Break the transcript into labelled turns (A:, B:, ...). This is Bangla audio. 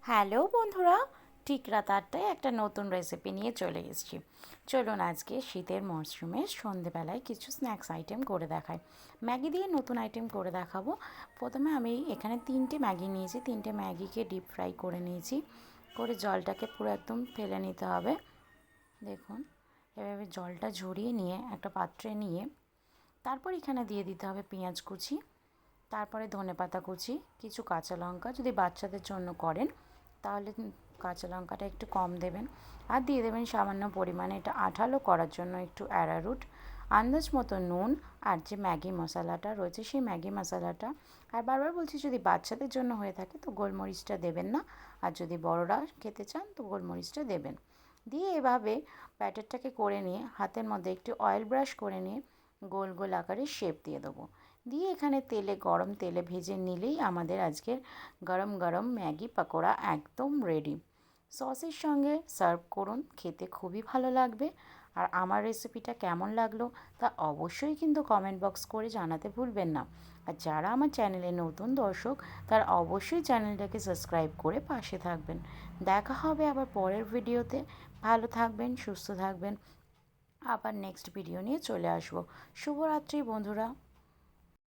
A: হ্যালো বন্ধুরা, ঠিক রাত 8টায় একটা নতুন রেসিপি নিয়ে চলে এসেছি। চলুন আজকে শীতের মরশুমে সন্ধেবেলায় কিছু স্ন্যাক্স আইটেম করে দেখাই। ম্যাগি দিয়ে নতুন আইটেম করে দেখাবো। প্রথমে আমি এখানে 3টে ম্যাগি নিয়েছি। 3টে ম্যাগিকে ডিপ ফ্রাই করে নিয়েছি, করে জলটাকে পুরো একদম ফেলে নিতে হবে। দেখুন, এভাবে জলটা ঝরিয়ে নিয়ে একটা পাত্রে নিয়ে তারপর এখানে দিয়ে দিতে হবে পেঁয়াজ কুচি, তারপরে ধনেপাতা কুচি, কিছু কাঁচা লঙ্কা। যদি বাচ্চাদের জন্য করেন তাহলে কাঁচা লঙ্কাটা একটু কম দেবেন, আর দিয়ে দেবেন সামান্য পরিমাণে এটা আঠালো করার জন্য একটু অ্যারারুট, আন্দাজ মতো নুন, আর যে ম্যাগি মশলাটা রয়েছে সেই ম্যাগি মশলাটা। আর বারবার বলছি, যদি বাচ্চাদের জন্য হয়ে থাকে তো গোলমরিচটা দেবেন না, আর যদি বড়রা খেতে চান তো গোলমরিচটা দেবেন। দিয়ে এভাবে ব্যাটারটাকে করে নিয়ে হাতের মধ্যে একটু অয়েল ব্রাশ করে নিয়ে গোল গোল আকারে শেপ দিয়ে দেবো। দিয়ে এখানে গরম তেলে ভেজে নিলেই আমাদের আজকের গরম গরম ম্যাগি পকোড়া একদম রেডি। সসের সঙ্গে সার্ভ করুন, খেতে খুবই ভালো লাগবে। আর আমার রেসিপিটা কেমন লাগলো তা অবশ্যই কিন্তু কমেন্ট বক্স করে জানাতে ভুলবেন না। আর যারা আমার চ্যানেলে নতুন দর্শক তারা অবশ্যই চ্যানেলটাকে সাবস্ক্রাইব করে পাশে থাকবেন। দেখা হবে আবার পরের ভিডিওতে। ভালো থাকবেন, সুস্থ থাকবেন। আবার নেক্সট ভিডিও নিয়ে চলে আসবো। শুভরাত্রি বন্ধুরা।